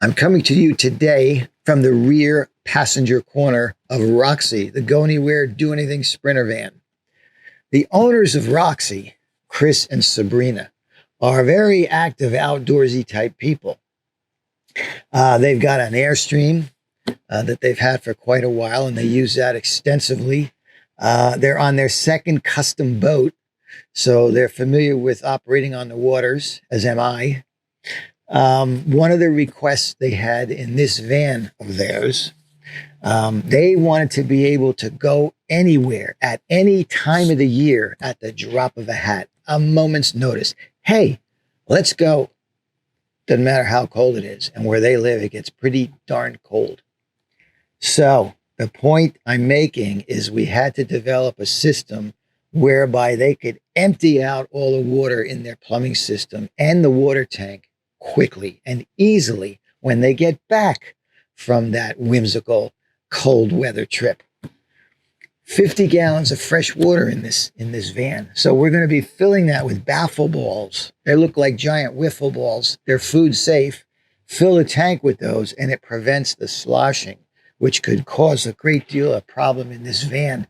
I'm coming to you today from the rear passenger corner of Roxy, the Go Anywhere, Do Anything Sprinter van. The owners of Roxy, Chris and Sabrina, are very active outdoorsy type people. They've got an Airstream that they've had for quite a while, and they use that extensively. They're on their second custom boat, so they're familiar with operating on the waters, as am I. One of the requests they had in this van of theirs, they wanted to be able to go anywhere at any time of the year at the drop of a hat, a moment's notice. Hey, let's go. Doesn't matter how cold it is. And where they live, it gets pretty darn cold. So the point I'm making is we had to develop a system whereby they could empty out all the water in their plumbing system and the water tank quickly and easily when they get back from that whimsical cold weather trip. 50 gallons of fresh water in this van. So we're going to be filling that with baffle balls. They look like giant wiffle balls. They're food safe. Fill the tank with those and it prevents the sloshing, which could cause a great deal of problem in this van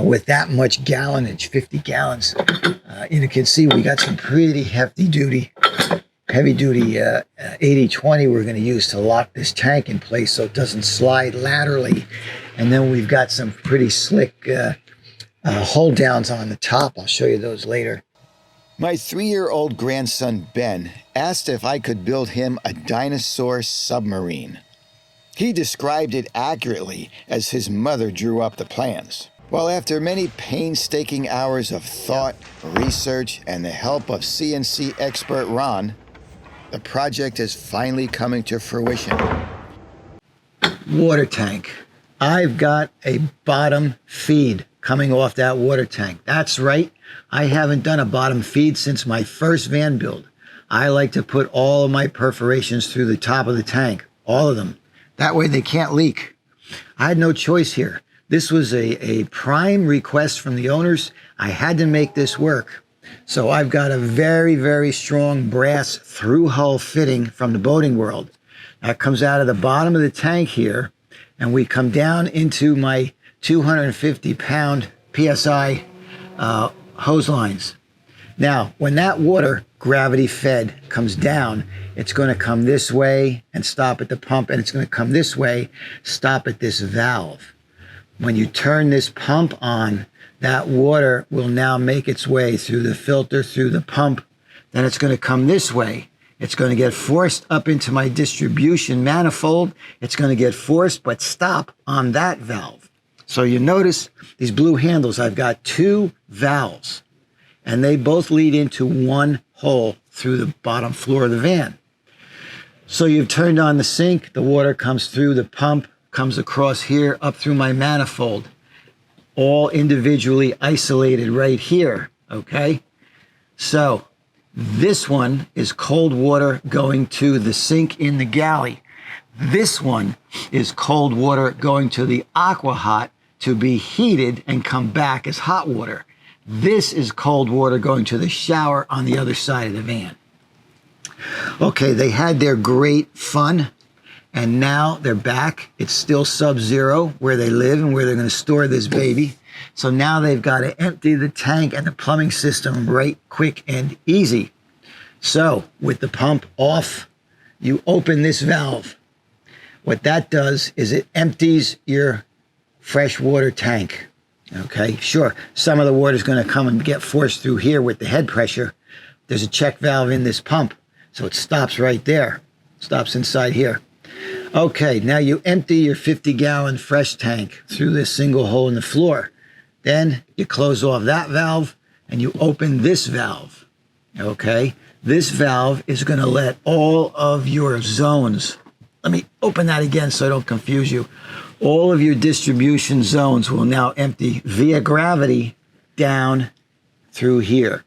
with that much gallonage, 50 gallons. You can see we got some pretty heavy duty 80-20 we're going to use to lock this tank in place so it doesn't slide laterally. And then we've got some pretty slick hold downs on the top. I'll show you those later. My 3-year-old grandson, Ben, asked if I could build him a dinosaur submarine. He described it accurately as his mother drew up the plans. Well, after many painstaking hours of thought, research, and the help of CNC expert Ron, the project is finally coming to fruition. Water tank. I've got a bottom feed coming off that water tank. That's right. I haven't done a bottom feed since my first van build. I like to put all of my perforations through the top of the tank, all of them. That way they can't leak. I had no choice here. This was a prime request from the owners. I had to make this work. So I've got a very, very strong brass through hull fitting from the boating world. That comes out of the bottom of the tank here, and we come down into my 250-pound PSI hose lines. Now, when that water, gravity fed, comes down, it's going to come this way and stop at the pump, and it's going to come this way, stop at this valve. When you turn this pump on, that water will now make its way through the filter, through the pump. Then it's going to come this way. It's going to get forced up into my distribution manifold. It's going to get forced, but stop on that valve. So you notice these blue handles, I've got 2 valves, and they both lead into one hole through the bottom floor of the van. So you've turned on the sink, the water comes through the pump, comes across here, up through my manifold, all individually isolated right here, okay? So this one is cold water going to the sink in the galley. This one is cold water going to the aqua hot to be heated and come back as hot water. This is cold water going to the shower on the other side of the van. Okay, they had their great fun, and now they're back. It's still sub-zero where they live and where they're going to store this baby. So now they've got to empty the tank and the plumbing system right quick and easy. So with the pump off, you open this valve. What that does is it empties your fresh water tank. Okay, sure, some of the water is going to come and get forced through here with the head pressure. There's a check valve in this pump, so it stops right there. Stops inside here. Okay, now you empty your 50-gallon fresh tank through this single hole in the floor. Then you close off that valve and you open this valve. Okay, this valve is going to let all of your zones, let me open that again so I don't confuse you. All of your distribution zones will now empty via gravity down through here.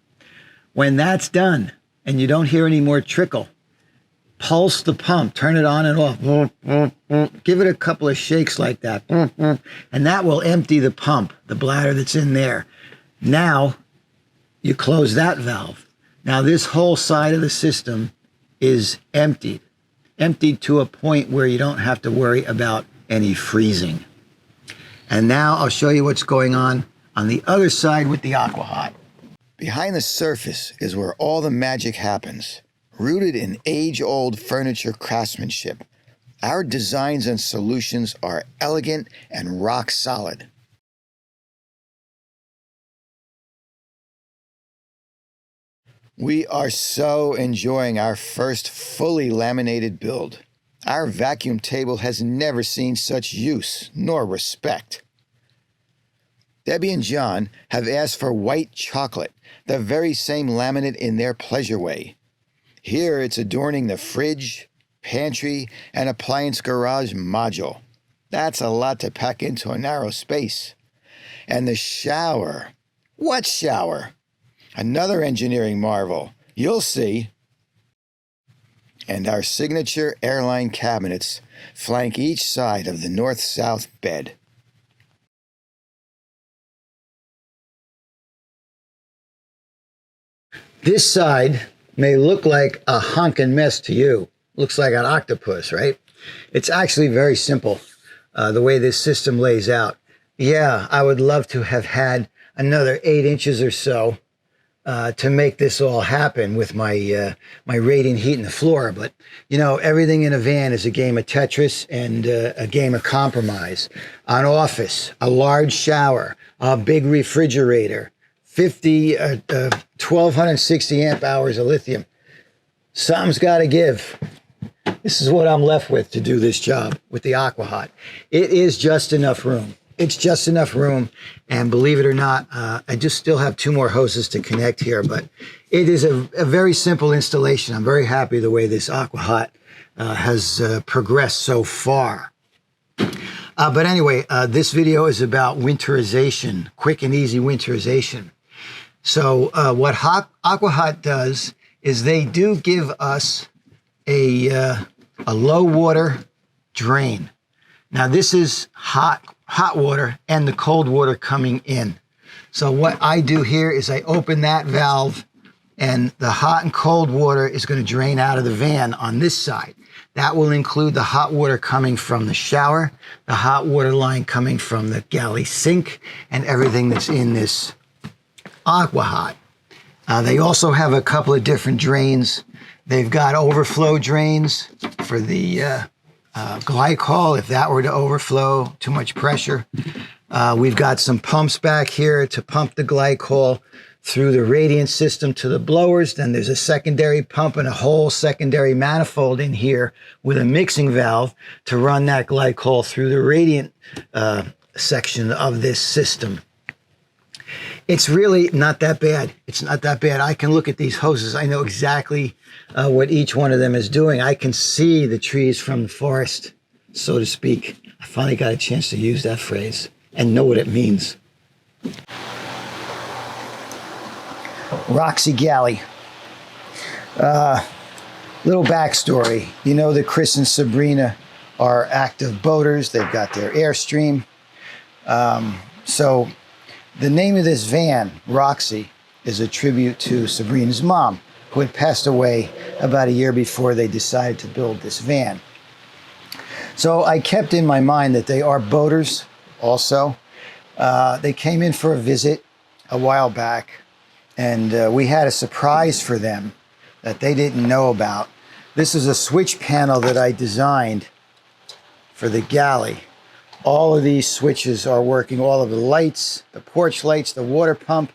When that's done and you don't hear any more trickle, pulse the pump, turn it on and off. Give it a couple of shakes like that. And that will empty the pump, the bladder that's in there. Now you close that valve. Now this whole side of the system is emptied. emptied to a point where you don't have to worry about any freezing. And now I'll show you what's going on the other side with the AquaHot. Behind the surface is where all the magic happens. Rooted in age-old furniture craftsmanship, our designs and solutions are elegant and rock solid. We are so enjoying our first fully laminated build. Our vacuum table has never seen such use nor respect. Debbie and John have asked for white chocolate, the very same laminate in their pleasure way. Here it's adorning the fridge, pantry, and appliance garage module. That's a lot to pack into a narrow space. And the shower. What shower? Another engineering marvel. You'll see. And our signature airline cabinets flank each side of the north-south bed. This side may look like a honkin' mess to you. Looks like an octopus, right? It's actually very simple, the way this system lays out. Yeah, I would love to have had another 8 inches or so to make this all happen with my my radiant heat in the floor. But, you know, everything in a van is a game of Tetris and a game of compromise. An office, a large shower, a big refrigerator, 1260 amp hours of lithium. Something's got to give. This is what I'm left with to do this job with the AquaHot. It is just enough room. It's just enough room. And believe it or not, I just still have 2 more hoses to connect here, but it is a very simple installation. I'm very happy the way this AquaHot has progressed so far. But anyway, this video is about winterization, quick and easy winterization. So what AquaHot does is they do give us a low water drain. Now this is hot water and the cold water coming in. So what I do here is I open that valve and the hot and cold water is going to drain out of the van on this side. That will include the hot water coming from the shower, the hot water line coming from the galley sink, and everything that's in this AquaHot. They also have a couple of different drains. They've got overflow drains for the glycol if that were to overflow, too much pressure. We've got some pumps back here to pump the glycol through the radiant system to the blowers. Then there's a secondary pump and a whole secondary manifold in here with a mixing valve to run that glycol through the radiant section of this system. It's really not that bad. It's not that bad. I can look at these hoses. I know exactly what each one of them is doing. I can see the trees from the forest, so to speak. I finally got a chance to use that phrase and know what it means. Roxy Galley. Little backstory. You know that Chris and Sabrina are active boaters. They've got their Airstream. So the name of this van, Roxy, is a tribute to Sabrina's mom, who had passed away about a year before they decided to build this van. So I kept in my mind that they are boaters also. They came in for a visit a while back, and we had a surprise for them that they didn't know about. This is a switch panel that I designed for the galley. All of these switches are working, all of the lights, the porch lights, the water pump,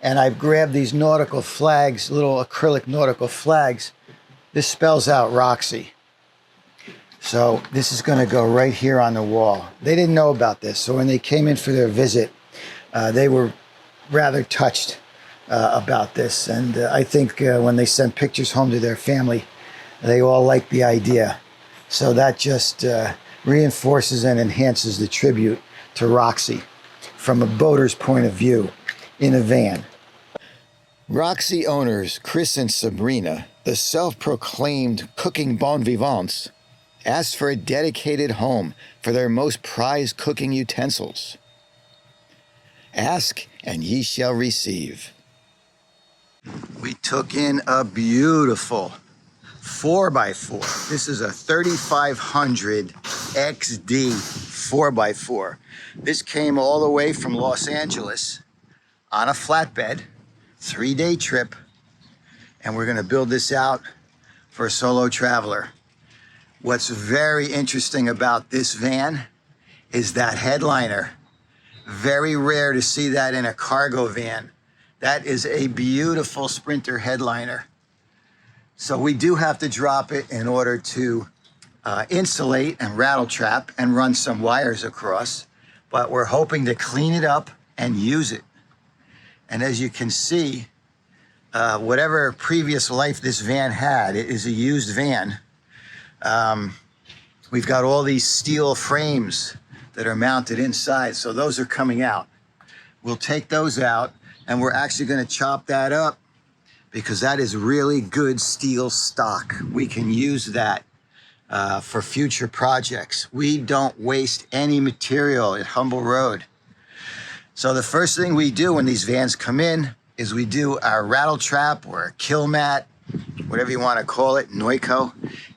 and I've grabbed these nautical flags, little acrylic nautical flags. This spells out Roxy. So this is going to go right here on the wall. They didn't know about this, so when they came in for their visit, they were rather touched about this, and I think when they sent pictures home to their family, they all liked the idea. So that just reinforces and enhances the tribute to Roxy from a boater's point of view in a van. Roxy owners Chris and Sabrina, the self-proclaimed cooking bon vivants, asked for a dedicated home for their most prized cooking utensils. Ask and ye shall receive. We took in a beautiful 4x4. This is a 3500 XD 4x4. This came all the way from Los Angeles on a flatbed, 3-day trip, and we're gonna build this out for a solo traveler. What's very interesting about this van is that headliner. Very rare to see that in a cargo van. That is a beautiful Sprinter headliner. So we do have to drop it in order to insulate and rattle trap and run some wires across, but we're hoping to clean it up and use it. And as you can see, whatever previous life this van had, it is a used van. We've got all these steel frames that are mounted inside, so those are coming out. We'll take those out, and we're actually gonna chop that up because that is really good steel stock. We can use that for future projects. We don't waste any material at Humble Road. So the first thing we do when these vans come in is we do our rattle trap or a kill mat, whatever you want to call it, Neuco,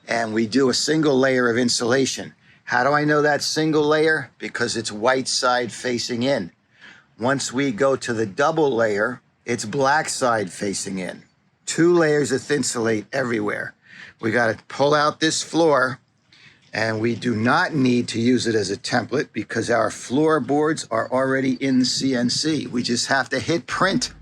and we do a single layer of insulation. How do I know that single layer? Because it's white side facing in. Once we go to the double layer, it's black side facing in. 2 layers of Thinsulate everywhere. We got to pull out this floor, and we do not need to use it as a template because our floorboards are already in CNC. We just have to hit print